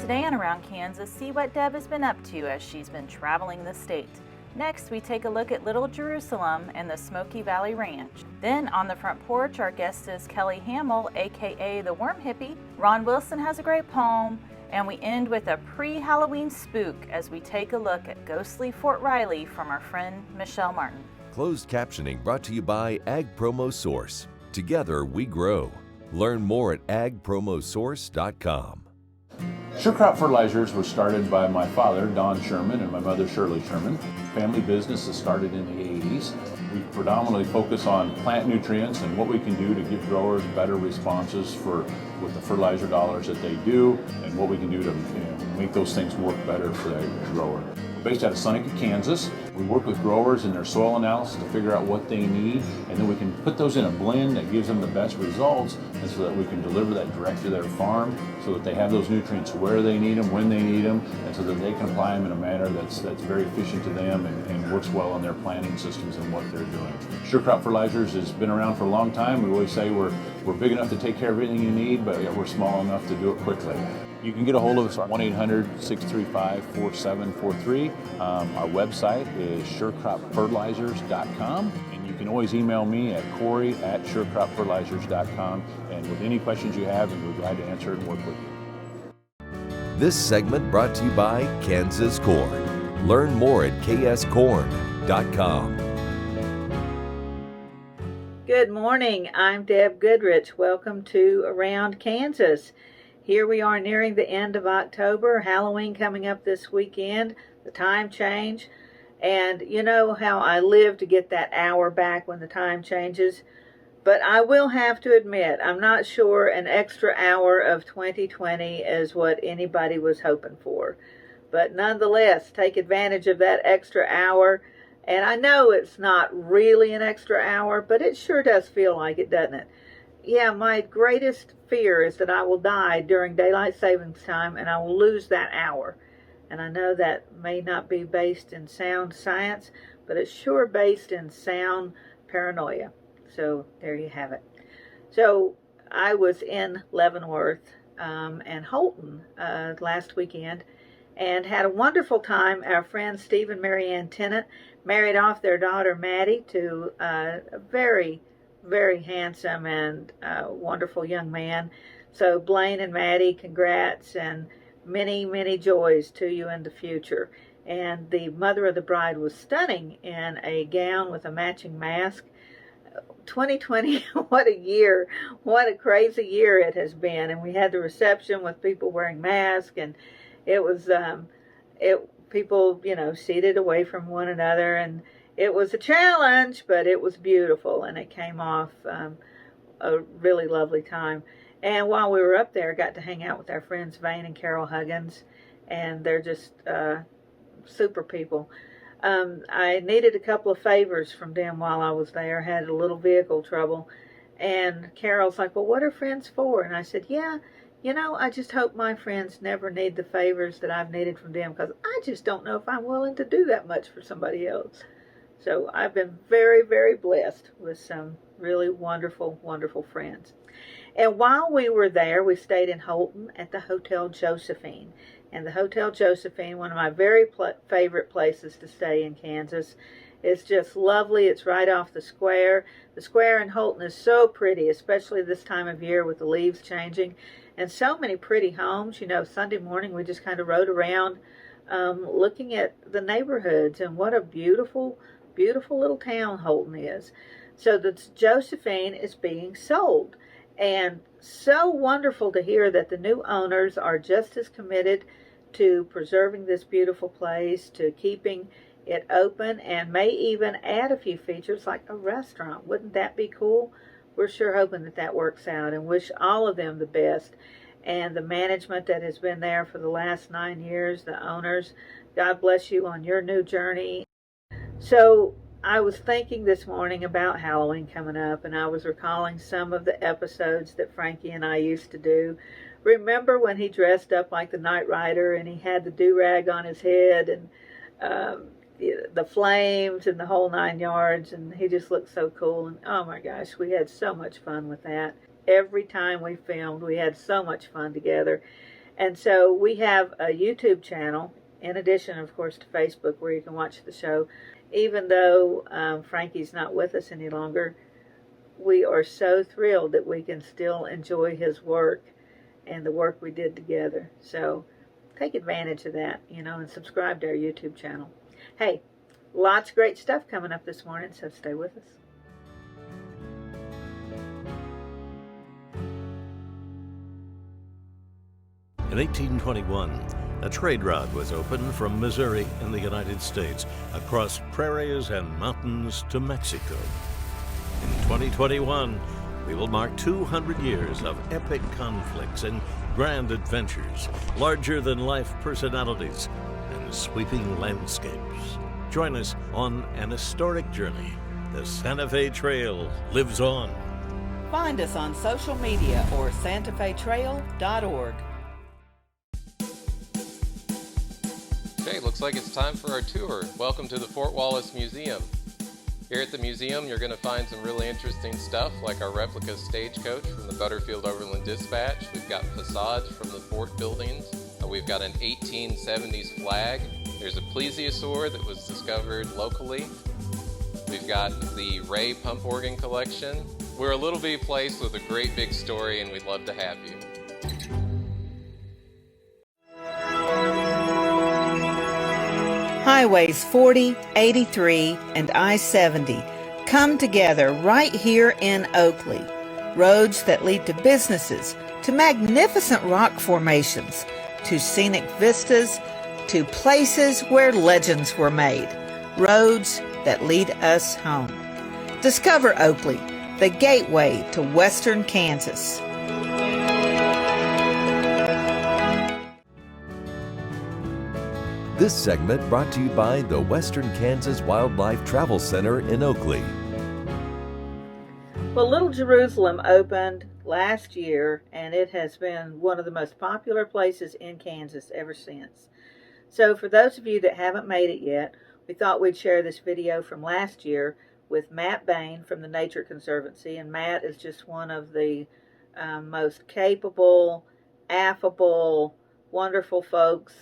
Today on Around Kansas, see what Deb has been up to as she's been traveling the state. Next, we take a look at Little Jerusalem and the Smokey Valley Ranch. Then, on the front porch, our guest is Kelly Hammel, aka the Worm Hippie. Ron Wilson has a great poem, and we end with a pre-Halloween spook as we take a look at ghostly Fort Riley from our friend Michelle Martin. Closed captioning brought to you by Ag Promo Source. Together we grow. Learn more at agpromosource.com. Sure Crop Fertilizers was started by my father, Don Sherman, and my mother, Shirley Sherman. Family business that started in the 80s. We predominantly focus on plant nutrients and what we can do to give growers better responses with the fertilizer dollars that they do, and what we can do to make those things work better for the grower. We're based out of Seneca, Kansas. We work with growers in their soil analysis to figure out what they need, and then we can put those in a blend that gives them the best results, and so that we can deliver that direct to their farm so that they have those nutrients where they need them, when they need them, and so that they can apply them in a manner that's very efficient to them and works well on their planting systems and what they're doing. Sure Crop Fertilizers has been around for a long time. We always say we're big enough to take care of everything you need, but we're small enough to do it quickly. You can get a hold of us at 1-800-635-4743. Our website is surecropfertilizers.com, and you can always email me at Corey@surecropfertilizers.com, and with any questions you have, and we're glad to answer and work with you. This segment brought to you by Kansas Corn. Learn more at kscorn.com. Good morning, I'm Deb Goodrich. Welcome to Around Kansas. Here we are nearing the end of October, Halloween coming up this weekend, the time change, and you know how I live to get that hour back when the time changes. But I will have to admit, I'm not sure an extra hour of 2020 is what anybody was hoping for. But nonetheless, take advantage of that extra hour. And I know it's not really an extra hour, but it sure does feel like it, doesn't it? Yeah, my greatest fear is that I will die during daylight savings time and I will lose that hour. And I know that may not be based in sound science, but it's sure based in sound paranoia. So there you have it. So I was in Leavenworth and Holton last weekend and had a wonderful time. Our friend Steve and Mary Ann Tennant married off their daughter Maddie to a very, very handsome and wonderful young man. So Blaine and Maddie, congrats, and many, many joys to you in the future. And the mother of the bride was stunning in a gown with a matching mask. 2020, what a year, what a crazy year it has been. And we had the reception with people wearing masks, and it was people, seated away from one another, and it was a challenge, but it was beautiful, and it came off a really lovely time. And while we were up there, I got to hang out with our friends Bain and Carol Huggins, and they're just super people. I needed a couple of favors from them while I was there. Had a little vehicle trouble, and Carol's like, well, what are friends for? And I said, yeah, I just hope my friends never need the favors that I've needed from them, because I just don't know if I'm willing to do that much for somebody else. So I've been very, very blessed with some really wonderful, wonderful friends. And while we were there, we stayed in Holton at the Hotel Josephine. And the Hotel Josephine, one of my very favorite places to stay in Kansas. It's just lovely. It's right off the square. The square in Holton is so pretty, especially this time of year with the leaves changing. And so many pretty homes. Sunday morning we just kind of rode around looking at the neighborhoods, and what a beautiful, beautiful little town Holton is. So the Josephine is being sold. And so wonderful to hear that the new owners are just as committed to preserving this beautiful place, to keeping it open, and may even add a few features like a restaurant. Wouldn't that be cool? We're sure hoping that that works out, and wish all of them the best. And the management that has been there for the last 9 years, the owners, God bless you on your new journey. So I was thinking this morning about Halloween coming up, and I was recalling some of the episodes that Frankie and I used to do. Remember when he dressed up like the Knight Rider, and he had the do-rag on his head, and the flames and the whole 9 yards, and he just looked so cool. And oh my gosh, we had so much fun with that. Every time we filmed, we had so much fun together. And so we have a YouTube channel, in addition, of course, to Facebook, where you can watch the show. Even though Frankie's not with us any longer, we are so thrilled that we can still enjoy his work and the work we did together. So take advantage of that, and subscribe to our YouTube channel. Hey, lots of great stuff coming up this morning, so stay with us. In 1821, a trade route was opened from Missouri in the United States across prairies and mountains to Mexico. In 2021, we will mark 200 years of epic conflicts and grand adventures, larger-than-life personalities, and sweeping landscapes. Join us on an historic journey. The Santa Fe Trail lives on. Find us on social media or santafetrail.org. Okay, looks like it's time for our tour. Welcome to the Fort Wallace Museum. Here at the museum, you're going to find some really interesting stuff, like our replica stagecoach from the Butterfield Overland Dispatch. We've got facades from the fort buildings. We've got an 1870s flag. There's a plesiosaur that was discovered locally. We've got the Ray pump organ collection. We're a little bitty place with a great big story, and we'd love to have you. Highways 40, 83, and I-70 come together right here in Oakley. Roads that lead to businesses, to magnificent rock formations, to scenic vistas, to places where legends were made. Roads that lead us home. Discover Oakley, the gateway to western Kansas. This segment brought to you by the Western Kansas Wildlife Travel Center in Oakley. Well, Little Jerusalem opened last year, and it has been one of the most popular places in Kansas ever since. So for those of you that haven't made it yet, we thought we'd share this video from last year with Matt Bain from the Nature Conservancy. And Matt is just one of the most capable, affable, wonderful folks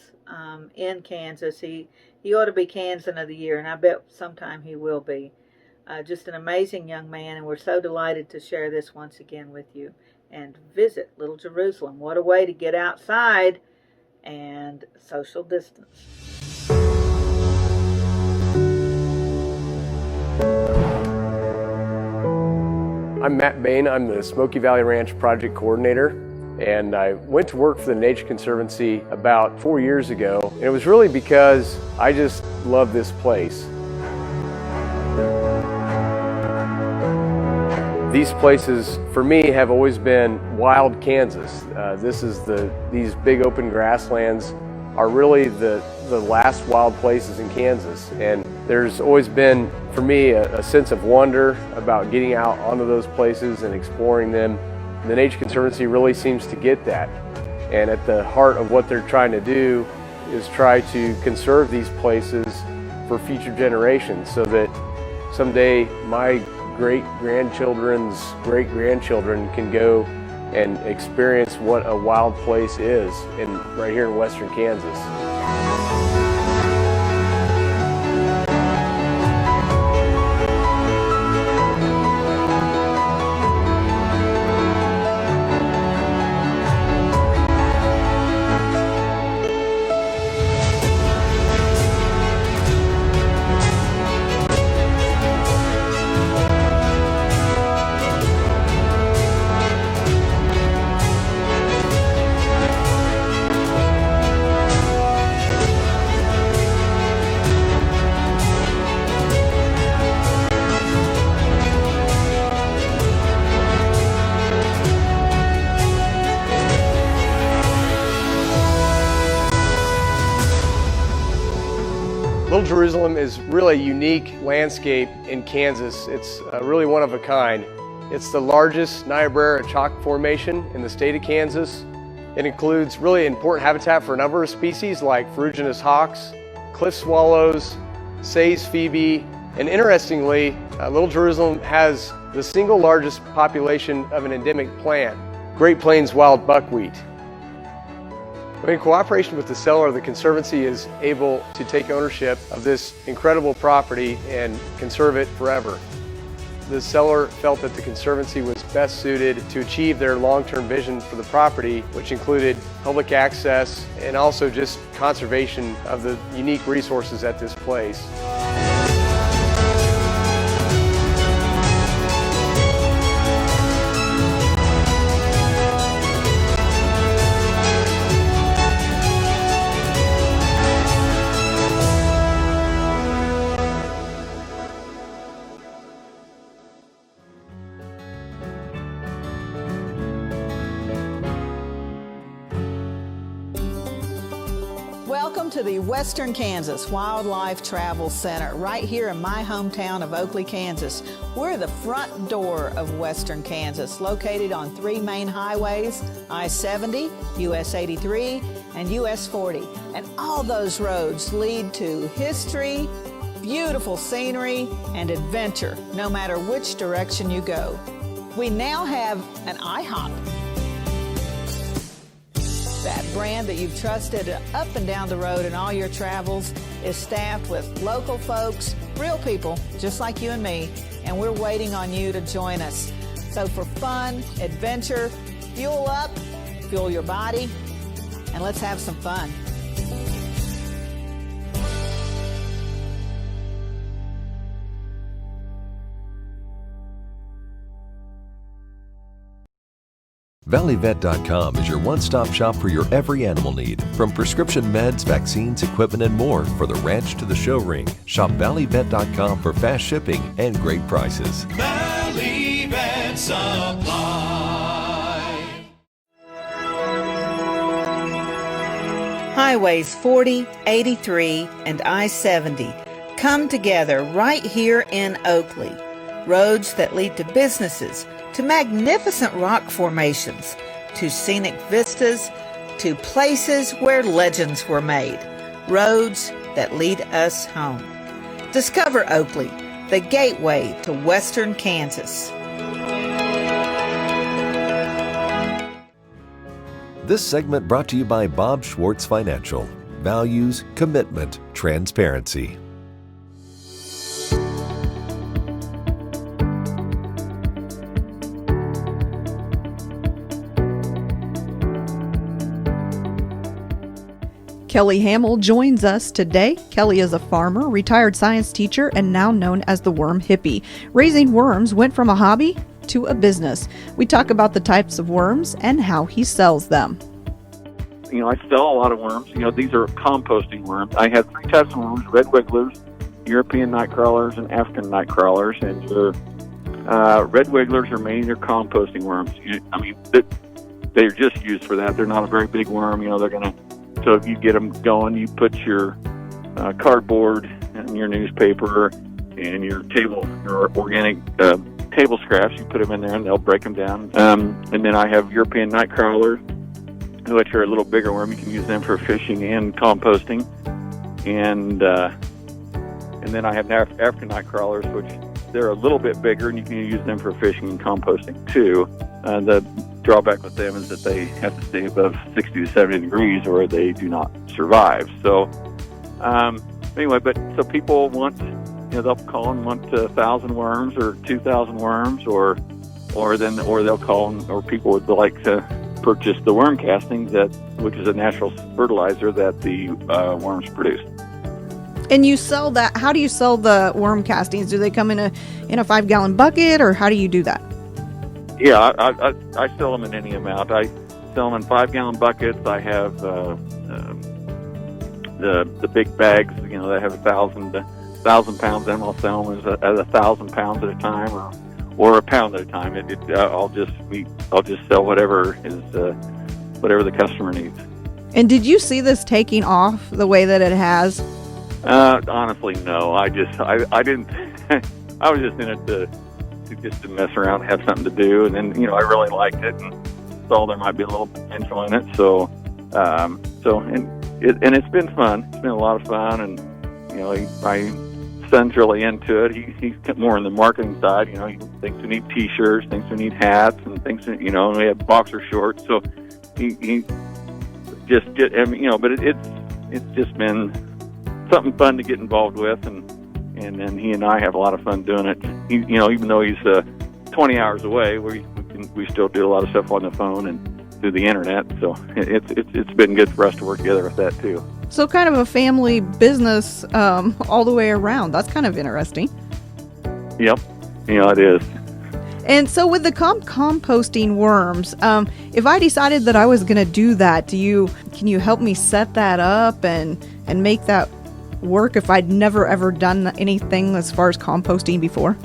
in Kansas. He ought to be Kansan of the Year, and I bet sometime he will be. Just an amazing young man, and we're so delighted to share this once again with you. And visit Little Jerusalem. What a way to get outside and social distance. I'm Matt Bain. I'm the Smokey Valley Ranch project coordinator, and I went to work for the Nature Conservancy about 4 years ago, and it was really because I just love this place. These places, for me, have always been wild Kansas. These big open grasslands are really the last wild places in Kansas. And there's always been, for me, a sense of wonder about getting out onto those places and exploring them. The Nature Conservancy really seems to get that. And at the heart of what they're trying to do is try to conserve these places for future generations so that someday my great-grandchildren's great-grandchildren can go and experience what a wild place is right here in western Kansas. Little Jerusalem is really a unique landscape in Kansas. It's really one of a kind. It's the largest Niobrara chalk formation in the state of Kansas. It includes really important habitat for a number of species like ferruginous hawks, cliff swallows, Say's phoebe, and interestingly, Little Jerusalem has the single largest population of an endemic plant, Great Plains wild buckwheat. In cooperation with the seller, the Conservancy is able to take ownership of this incredible property and conserve it forever. The seller felt that the Conservancy was best suited to achieve their long-term vision for the property, which included public access and also just conservation of the unique resources at this place. Welcome to the Western Kansas Wildlife Travel Center, right here in my hometown of Oakley, Kansas. We're the front door of Western Kansas, located on 3 main highways, I-70, US 83, and US 40. And all those roads lead to history, beautiful scenery, and adventure, no matter which direction you go. We now have an Ihop. That brand that you've trusted up and down the road in all your travels is staffed with local folks, real people, just like you and me, and we're waiting on you to join us. So for fun, adventure, fuel up, fuel your body, and let's have some fun. ValleyVet.com is your one-stop shop for your every animal need, from prescription meds, vaccines, equipment, and more for the ranch to the show ring. Shop ValleyVet.com for fast shipping and great prices. Valley Vet Supply. Highways 40, 83, and I-70 come together right here in Oakley. Roads that lead to businesses, to magnificent rock formations, to scenic vistas, to places where legends were made. Roads that lead us home. Discover Oakley, the gateway to Western Kansas. This segment brought to you by Bob Schwartz Financial. Values, commitment, transparency. Kelly Hammel joins us today. Kelly is a farmer, retired science teacher, and now known as the worm hippie. Raising worms went from a hobby to a business. We talk about the types of worms and how he sells them. You know, I sell a lot of worms. You know, these are composting worms. I have 3 types of worms: red wigglers, European night crawlers, and African night crawlers. And your red wigglers are mainly your composting worms. They're just used for that. They're not a very big worm. You know, so if you get them going, you put your cardboard and your newspaper and your organic table scraps. You put them in there, and they'll break them down. And then I have European night crawlers, which are a little bigger worm. You can use them for fishing and composting. And then I have African night crawlers, which they're a little bit bigger, and you can use them for fishing and composting too. The drawback with them is that they have to stay above 60 to 70 degrees or they do not survive. So so people want, they'll call and want 1,000 worms or 2,000 worms, or they'll call or people would like to purchase the worm castings, which is a natural fertilizer that the worms produce. And you sell that. How do you sell the worm castings? Do they come in a 5-gallon bucket, or how do you do that? Yeah, I sell them in any amount. I sell them in 5-gallon buckets. I have the big bags, that have 1,000 pounds in them. I'll sell them at 1,000 pounds at a time, or a pound at a time. I'll just sell whatever the customer needs. And did you see this taking off the way that it has? Honestly, no. I didn't. I was just in it to mess around, have something to do, and then I really liked it and saw there might be a little potential in it. So it's been fun. It's been a lot of fun, and my son's really into it. He's more on the marketing side. He thinks we need T-shirts, thinks we need hats, and thinks we have boxer shorts. So he I mean, you know, but it's just been something fun to get involved with, and he and I have a lot of fun doing it. He, you know, even though he's 20 hours away, we still do a lot of stuff on the phone and through the internet. So it's been good for us to work together with that too. So kind of a family business all the way around. That's kind of interesting. Yep, you know, it is. And so with the composting worms, if I decided that I was going to do that, can you help me set that up and make that work if I'd never ever done anything as far as composting before?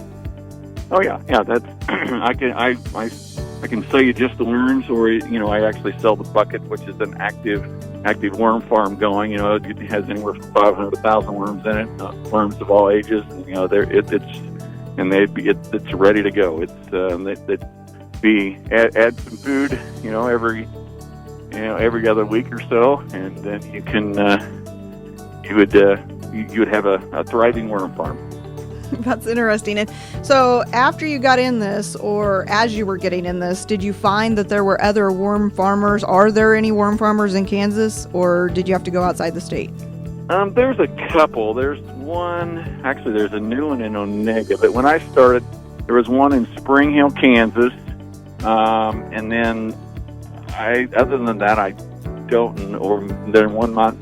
Oh yeah, that's I can sell you just the worms, or you know, I actually sell the bucket, which is an active worm farm going. You know, it has anywhere from 500 to 1,000 worms in it, worms of all ages. And, you know, it's ready to go. It's add some food, you know, every other week or so, and then you would have a thriving worm farm. That's interesting. And so after you got in this, or as you were getting in this, did you find that there were other worm farmers? Are there any worm farmers in Kansas, or did you have to go outside the state? There's a couple. There's one, actually there's a new one in Onega, but when I started, there was one in Spring Hill, Kansas, and then other than that, I don't, or then one might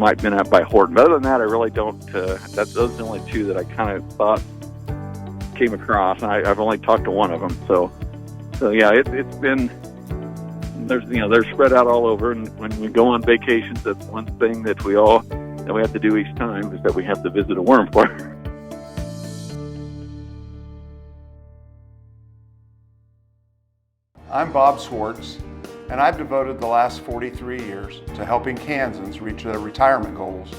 have been out by Horton. But other than that, I really don't. Those are the only two that I kind of thought came across, and I've only talked to one of them. So yeah, it's been, they're spread out all over. And when we go on vacations, that's one thing that we have to do each time, is that we have to visit a worm farm. I'm Bob Swartz, and I've devoted the last 43 years to helping Kansans reach their retirement goals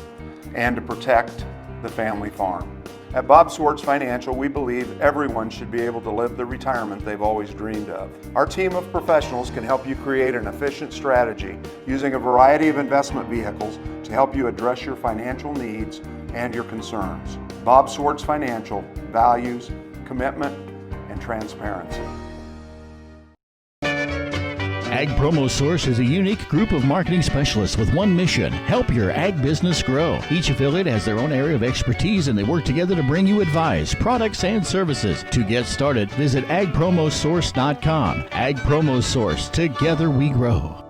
and to protect the family farm. At Bob Swartz Financial, we believe everyone should be able to live the retirement they've always dreamed of. Our team of professionals can help you create an efficient strategy using a variety of investment vehicles to help you address your financial needs and your concerns. Bob Swartz Financial values commitment and transparency. Ag Promo Source is a unique group of marketing specialists with one mission: help your ag business grow. Each affiliate has their own area of expertise, and they work together to bring you advice, products, and services. To get started, visit agpromosource.com. Ag Promo Source. Together we grow.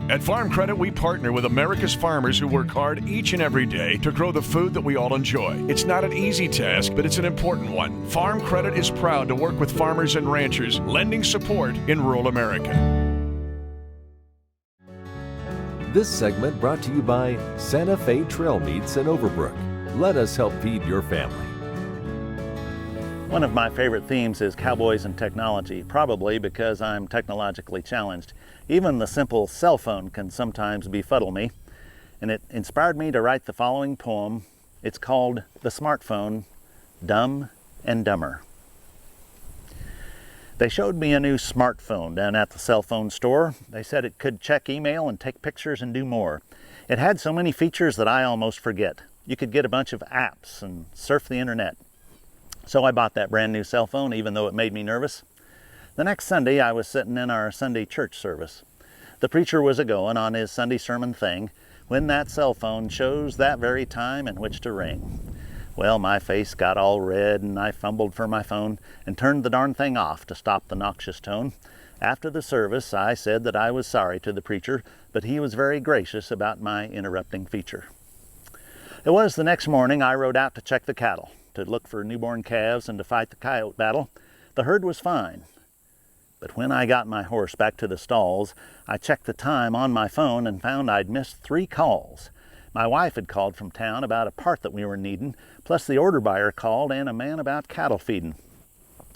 At Farm Credit, we partner with America's farmers who work hard each and every day to grow the food that we all enjoy. It's not an easy task, but it's an important one. Farm Credit is proud to work with farmers and ranchers, lending support in rural America. This segment brought to you by Santa Fe Trail Meats in Overbrook. Let us help feed your family. One of my favorite themes is cowboys and technology, probably because I'm technologically challenged. Even the simple cell phone can sometimes befuddle me, and it inspired me to write the following poem. It's called The Smartphone, Dumb and Dumber. They showed me a new smartphone down at the cell phone store. They said it could check email and take pictures and do more. It had so many features that I almost forget. You could get a bunch of apps and surf the internet. So I bought that brand new cell phone, even though it made me nervous. The next Sunday, I was sitting in our Sunday church service. The preacher was a-going on his Sunday sermon thing when that cell phone chose that very time in which to ring. Well, my face got all red, and I fumbled for my phone and turned the darn thing off to stop the noxious tone. After the service, I said that I was sorry to the preacher, but he was very gracious about my interrupting feature. It was the next morning I rode out to check the cattle, to look for newborn calves and to fight the coyote battle. The herd was fine. But when I got my horse back to the stalls, I checked the time on my phone and found I'd missed 3 calls. My wife had called from town about a part that we were needing, plus the order buyer called and a man about cattle feeding.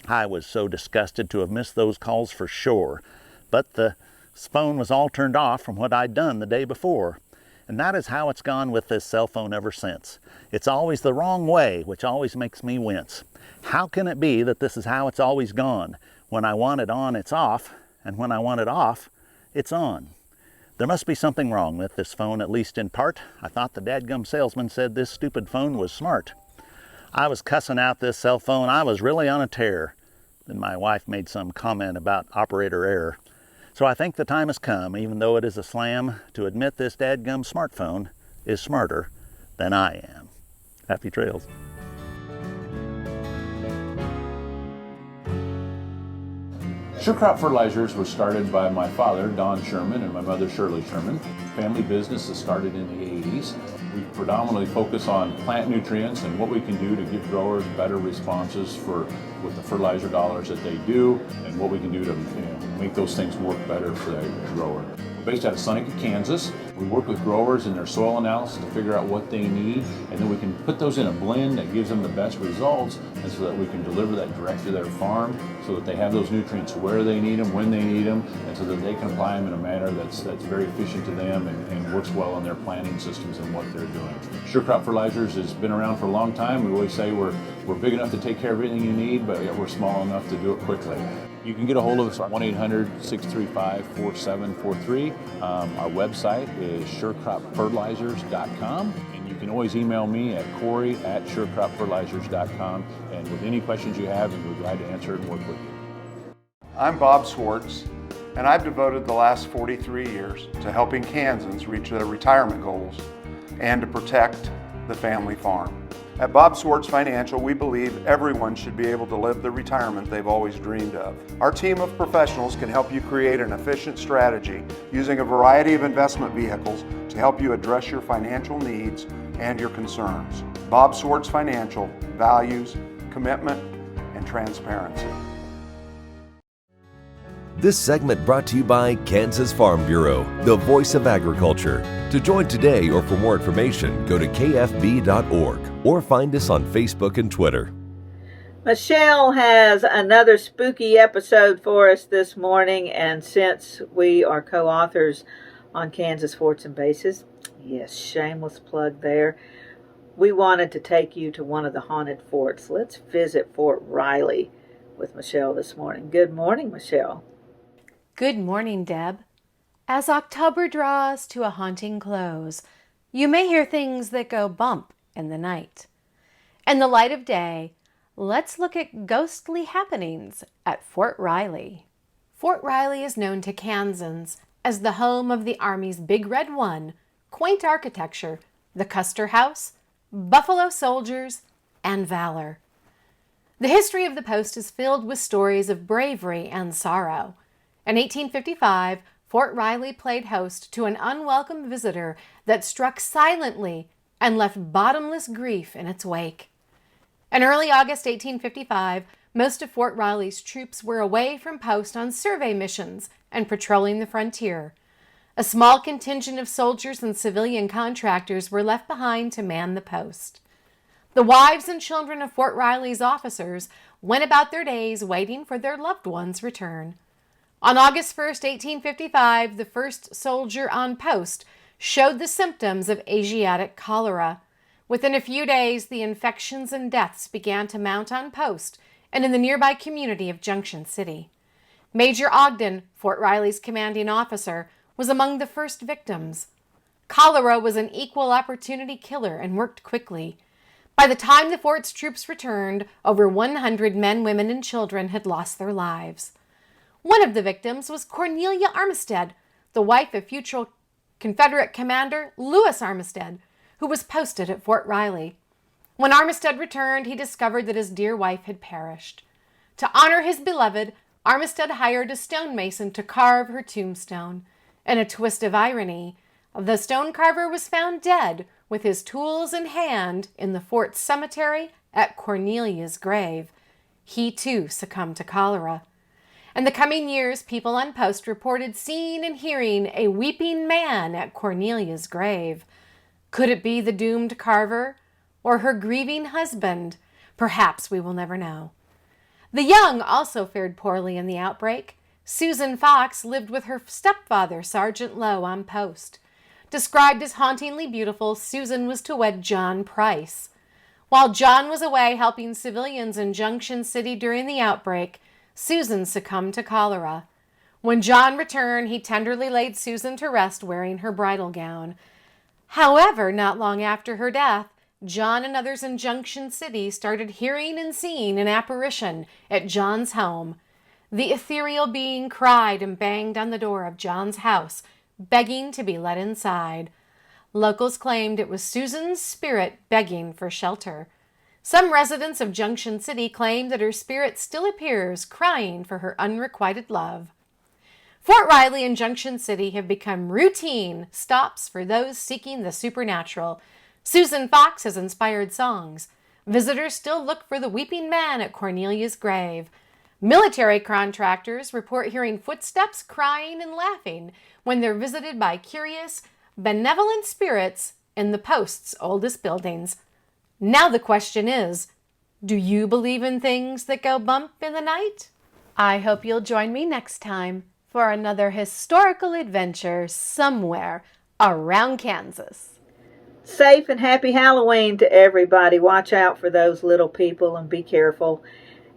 I was so disgusted to have missed those calls for sure, but the phone was all turned off from what I'd done the day before. And that is how it's gone with this cell phone ever since. It's always the wrong way, which always makes me wince. How can it be that this is how it's always gone? When I want it on, it's off, and when I want it off, it's on. There must be something wrong with this phone, at least in part. I thought the dadgum salesman said this stupid phone was smart. I was cussing out this cell phone. I was really on a tear. Then my wife made some comment about operator error. So I think the time has come, even though it is a slam, to admit this dadgum smartphone is smarter than I am. Happy trails. Sure Crop Fertilizers was started by my father, Don Sherman, and my mother, Shirley Sherman. Family business that started in the 80s. We predominantly focus on plant nutrients and what we can do to give growers better responses with the fertilizer dollars that they do, and what we can do to make those things work better for the grower. We're based out of Seneca, Kansas. We work with growers in their soil analysis to figure out what they need, and then we can put those in a blend that gives them the best results, and so that we can deliver that direct to their farm so that they have those nutrients where they need them, when they need them, and so that they can apply them in a manner that's very efficient to them and works well in their planting systems and what they're doing. Sure Crop Fertilizers has been around for a long time. We always say we're big enough to take care of everything you need, but yet we're small enough to do it quickly. You can get a hold of us at 1-800-635-4743. Our website is surecropfertilizers.com, and you can always email me at Corey@surecropfertilizers.com, and with any questions you have, we'll be glad to answer it and work with you. I'm Bob Swartz, and I've devoted the last 43 years to helping Kansans reach their retirement goals and to protect the family farm. At Bob Swartz Financial, we believe everyone should be able to live the retirement they've always dreamed of. Our team of professionals can help you create an efficient strategy using a variety of investment vehicles to help you address your financial needs and your concerns. Bob Swartz Financial values commitment and transparency. This segment brought to you by Kansas Farm Bureau, the voice of agriculture. To join today or for more information, go to kfb.org or find us on Facebook and Twitter. Michelle has another spooky episode for us this morning, and since we are co-authors on Kansas Forts and Bases, yes, shameless plug there, we wanted to take you to one of the haunted forts. Let's visit Fort Riley with Michelle this morning. Good morning, Michelle. Good morning, Deb. As October draws to a haunting close, you may hear things that go bump in the night. In the light of day, let's look at ghostly happenings at Fort Riley. Fort Riley is known to Kansans as the home of the Army's Big Red One, quaint architecture, the Custer House, Buffalo soldiers, and valor. The history of the post is filled with stories of bravery and sorrow. In 1855, Fort Riley played host to an unwelcome visitor that struck silently and left bottomless grief in its wake. In early August 1855, most of Fort Riley's troops were away from post on survey missions and patrolling the frontier. A small contingent of soldiers and civilian contractors were left behind to man the post. The wives and children of Fort Riley's officers went about their days waiting for their loved ones' return. On August 1st, 1855, the first soldier on post showed the symptoms of Asiatic cholera. Within a few days, the infections and deaths began to mount on post and in the nearby community of Junction City. Major Ogden, Fort Riley's commanding officer, was among the first victims. Cholera was an equal opportunity killer and worked quickly. By the time the fort's troops returned, over 100 men, women, and children had lost their lives. One of the victims was Cornelia Armistead, the wife of future Confederate commander Lewis Armistead, who was posted at Fort Riley. When Armistead returned, he discovered that his dear wife had perished. To honor his beloved, Armistead hired a stonemason to carve her tombstone. In a twist of irony, the stone carver was found dead with his tools in hand in the fort's cemetery at Cornelia's grave. He too succumbed to cholera. In the coming years, people on post reported seeing and hearing a weeping man at Cornelia's grave. Could it be the doomed carver or her grieving husband? Perhaps we will never know. The young also fared poorly in the outbreak. Susan Fox lived with her stepfather, Sergeant Lowe, on post. Described as hauntingly beautiful, Susan was to wed John Price. While John was away helping civilians in Junction City during the outbreak, Susan succumbed to cholera. When John returned, he tenderly laid Susan to rest wearing her bridal gown. However, not long after her death, John and others in Junction City started hearing and seeing an apparition at John's home. The ethereal being cried and banged on the door of John's house, begging to be let inside. Locals claimed it was Susan's spirit begging for shelter. Some residents of Junction City claim that her spirit still appears, crying for her unrequited love. Fort Riley and Junction City have become routine stops for those seeking the supernatural. Susan Fox has inspired songs. Visitors still look for the weeping man at Cornelia's grave. Military contractors report hearing footsteps, crying, and laughing when they're visited by curious, benevolent spirits in the post's oldest buildings. Now the question is, do you believe in things that go bump in the night? I hope you'll join me next time for another historical adventure somewhere around Kansas. Safe and happy Halloween to everybody. Watch out for those little people and be careful.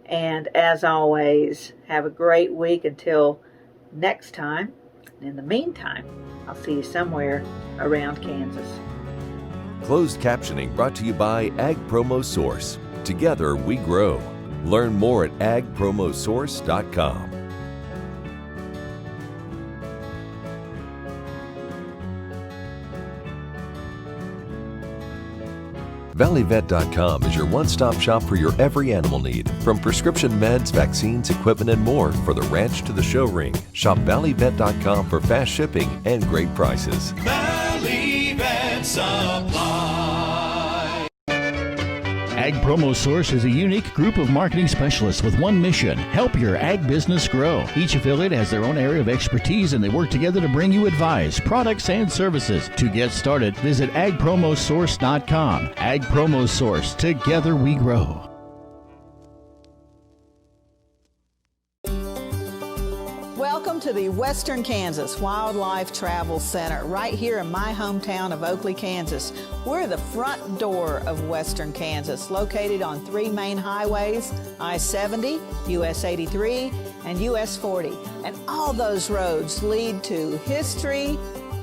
And as always, have a great week until next time. In the meantime, I'll see you somewhere around Kansas. Closed captioning brought to you by Ag Promo Source. Together we grow. Learn more at agpromosource.com. ValleyVet.com is your one-stop shop for your every animal need. From prescription meds, vaccines, equipment, and more for the ranch to the show ring. Shop ValleyVet.com for fast shipping and great prices. Valley Vet Supply. Ag Promo Source is a unique group of marketing specialists with one mission: help your ag business grow. Each affiliate has their own area of expertise, and they work together to bring you advice, products, and services. To get started, visit agpromosource.com. Ag Promo Source. Together we grow. Welcome to the Western Kansas Wildlife Travel Center, right here in my hometown of Oakley, Kansas. We're the front door of Western Kansas, located on 3 main highways, I-70, US 83, and US 40. And all those roads lead to history,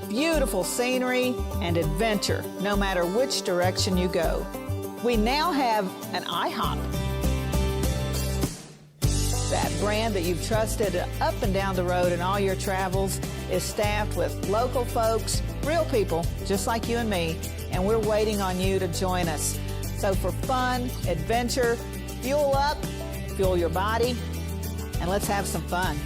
beautiful scenery, and adventure, no matter which direction you go. We now have an Ihop. That brand that you've trusted up and down the road in all your travels is staffed with local folks, real people just like you and me, and we're waiting on you to join us. So for fun, adventure, fuel up, fuel your body, and let's have some fun.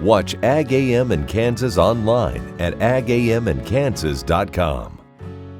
Watch Ag AM in Kansas online at agamandkansas.com.